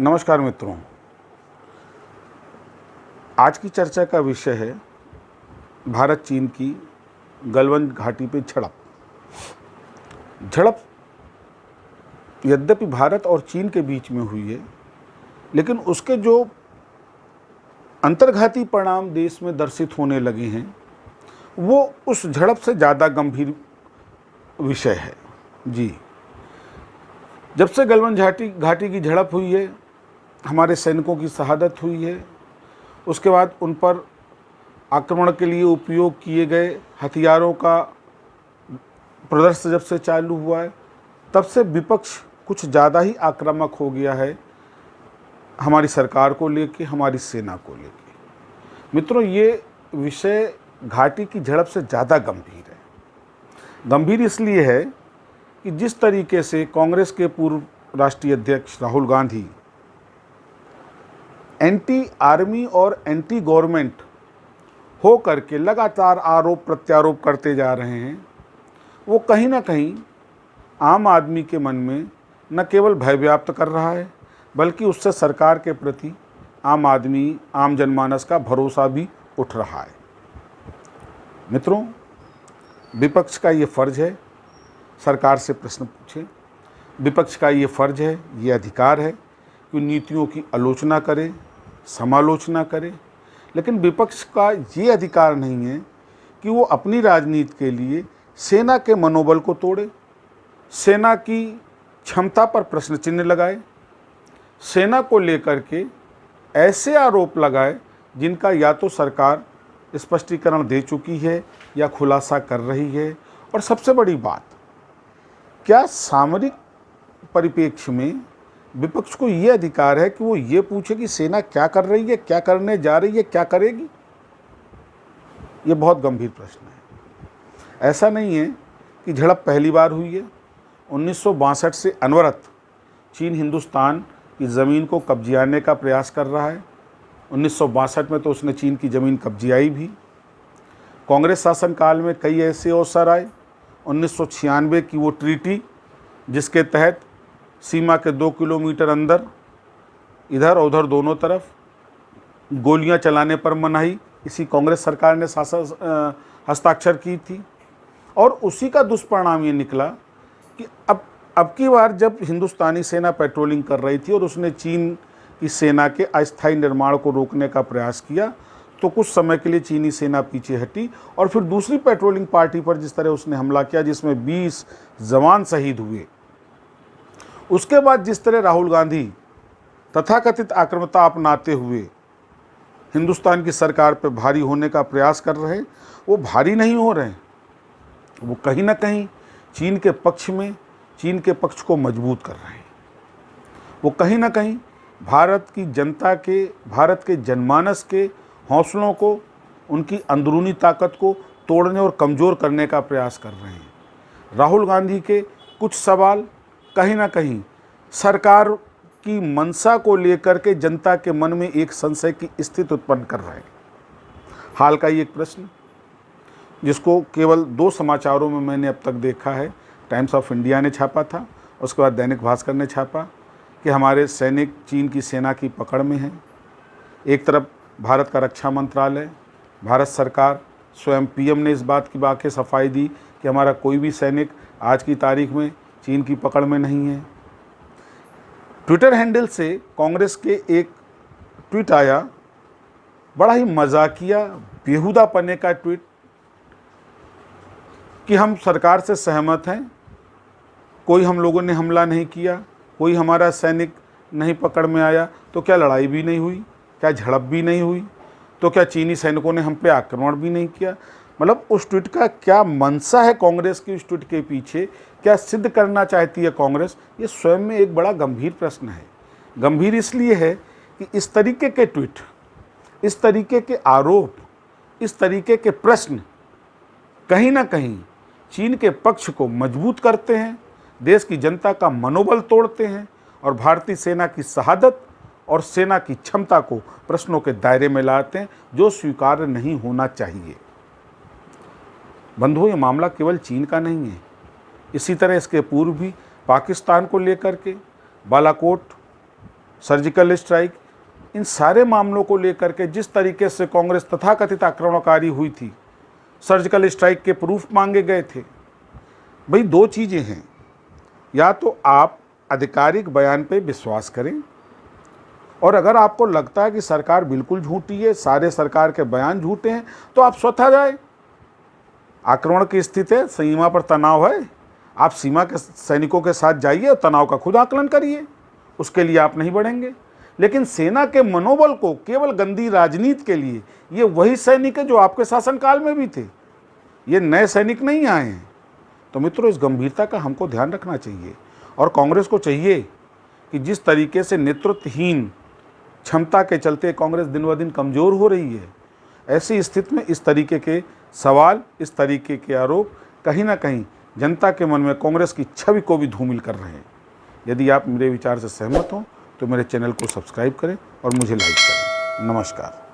नमस्कार मित्रों, आज की चर्चा का विषय है भारत चीन की गलवान घाटी पे झड़प यद्यपि भारत और चीन के बीच में हुई है, लेकिन उसके जो अंतर्घाती परिणाम देश में दर्शित होने लगे हैं वो उस झड़प से ज़्यादा गंभीर विषय है। जी, जब से गलवान घाटी की झड़प हुई है, हमारे सैनिकों की शहादत हुई है, उसके बाद उन पर आक्रमण के लिए उपयोग किए गए हथियारों का प्रदर्शन जब से चालू हुआ है, तब से विपक्ष कुछ ज़्यादा ही आक्रामक हो गया है हमारी सरकार को लेके, हमारी सेना को लेके। मित्रों, ये विषय घाटी की झड़प से ज़्यादा गंभीर है। गंभीर इसलिए है कि जिस तरीके से कांग्रेस के पूर्व राष्ट्रीय अध्यक्ष राहुल गांधी एंटी आर्मी और एंटी गवर्नमेंट हो करके लगातार आरोप प्रत्यारोप करते जा रहे हैं, वो कहीं ना कहीं आम आदमी के मन में न केवल भय व्याप्त कर रहा है, बल्कि उससे सरकार के प्रति आम जनमानस का भरोसा भी उठ रहा है। मित्रों, विपक्ष का ये फ़र्ज़ है सरकार से प्रश्न पूछे। विपक्ष का ये फ़र्ज़ है, ये अधिकार है कि नीतियों की आलोचना करे, समालोचना करे, लेकिन विपक्ष का ये अधिकार नहीं है कि वो अपनी राजनीति के लिए सेना के मनोबल को तोड़े, सेना की क्षमता पर प्रश्न चिन्ह लगाए, सेना को लेकर के ऐसे आरोप लगाए जिनका या तो सरकार स्पष्टीकरण दे चुकी है या खुलासा कर रही है। और सबसे बड़ी बात, क्या सामरिक परिप्रेक्ष्य में विपक्ष को ये अधिकार है कि वो ये पूछे कि सेना क्या कर रही है, क्या करने जा रही है, क्या करेगी? ये बहुत गंभीर प्रश्न है। ऐसा नहीं है कि झड़प पहली बार हुई है। 1962 से अनवरत चीन हिंदुस्तान की ज़मीन को कब्जियाने का प्रयास कर रहा है। 1962 में तो उसने चीन की ज़मीन कब्जियाई भी। कांग्रेस शासनकाल में कई ऐसे अवसर आए। 1996 की वो ट्रीटी जिसके तहत सीमा के 2 किलोमीटर अंदर इधर और उधर दोनों तरफ गोलियां चलाने पर मनाही, इसी कांग्रेस सरकार ने हस्ताक्षर की थी। और उसी का दुष्परिणाम ये निकला कि अब की बार जब हिंदुस्तानी सेना पेट्रोलिंग कर रही थी और उसने चीन की सेना के अस्थायी निर्माण को रोकने का प्रयास किया, तो कुछ समय के लिए चीनी सेना पीछे हटी और फिर दूसरी पेट्रोलिंग पार्टी पर जिस तरह उसने हमला किया, जिसमें 20 जवान शहीद हुए, उसके बाद जिस तरह राहुल गांधी तथाकथित आक्रामकता अपनाते हुए हिंदुस्तान की सरकार पर भारी होने का प्रयास कर रहे हैं, वो भारी नहीं हो रहे हैं, वो कहीं ना कहीं चीन के पक्ष में चीन के पक्ष को मजबूत कर रहे हैं। वो कहीं ना कहीं भारत की जनता के, भारत के जनमानस के हौसलों को, उनकी अंदरूनी ताकत को तोड़ने और कमज़ोर करने का प्रयास कर रहे हैं। राहुल गांधी के कुछ सवाल कहीं ना कहीं सरकार की मंशा को लेकर के जनता के मन में एक संशय की स्थिति उत्पन्न कर रहे हैं। हाल का ही एक प्रश्न जिसको केवल 2 समाचारों में मैंने अब तक देखा है, टाइम्स ऑफ इंडिया ने छापा था, उसके बाद दैनिक भास्कर ने छापा कि हमारे सैनिक चीन की सेना की पकड़ में हैं। एक तरफ भारत का रक्षा मंत्रालय, भारत सरकार, स्वयं पीएम ने इस बात की बाकी सफाई दी कि हमारा कोई भी सैनिक आज की तारीख में चीन की पकड़ में नहीं है। ट्विटर हैंडल से कांग्रेस के एक ट्वीट आया, बड़ा ही मजाकिया बेहुदा पन्ने का ट्वीट कि हम सरकार से सहमत हैं, कोई हम लोगों ने हमला नहीं किया, कोई हमारा सैनिक नहीं पकड़ में आया, तो क्या लड़ाई भी नहीं हुई, क्या झड़प भी नहीं हुई, तो क्या चीनी सैनिकों ने हम पे आक्रमण भी नहीं किया? मतलब उस ट्वीट का क्या मंशा है कांग्रेस की? उस ट्वीट के पीछे क्या सिद्ध करना चाहती है कांग्रेस? ये स्वयं में एक बड़ा गंभीर प्रश्न है। गंभीर इसलिए है कि इस तरीके के ट्वीट, इस तरीके के आरोप, इस तरीके के प्रश्न कहीं ना कहीं चीन के पक्ष को मजबूत करते हैं, देश की जनता का मनोबल तोड़ते हैं और भारतीय सेना की शहादत और सेना की क्षमता को प्रश्नों के दायरे में लाते हैं, जो स्वीकार्य नहीं होना चाहिए। बंधुओं, ये मामला केवल चीन का नहीं है। इसी तरह इसके पूर्व भी पाकिस्तान को लेकर के बालाकोट सर्जिकल स्ट्राइक, इन सारे मामलों को लेकर के जिस तरीके से कांग्रेस तथाकथित आक्रमणकारी हुई थी, सर्जिकल स्ट्राइक के प्रूफ मांगे गए थे। भाई दो चीज़ें हैं, या तो आप आधिकारिक बयान पे विश्वास करें, और अगर आपको लगता है कि सरकार बिल्कुल झूठी है, सारे सरकार के बयान झूठे हैं, तो आप स्वतः जाए। आक्रमण की स्थिति है, सीमा पर तनाव है, आप सीमा के सैनिकों के साथ जाइए और तनाव का खुद आकलन करिए, उसके लिए आप नहीं बढ़ेंगे। लेकिन सेना के मनोबल को केवल गंदी राजनीति के लिए, ये वही सैनिक है जो आपके शासनकाल में भी थे, ये नए सैनिक नहीं आए हैं। तो मित्रों, इस गंभीरता का हमको ध्यान रखना चाहिए, और कांग्रेस को चाहिए कि जिस तरीके से नेतृत्वहीन क्षमता के चलते कांग्रेस दिन ब दिन कमज़ोर हो रही है, ऐसी स्थिति में इस तरीके के सवाल, इस तरीके के आरोप कहीं ना कहीं जनता के मन में कांग्रेस की छवि को भी धूमिल कर रहे हैं। यदि आप मेरे विचार से सहमत हों तो मेरे चैनल को सब्सक्राइब करें और मुझे लाइक करें। नमस्कार।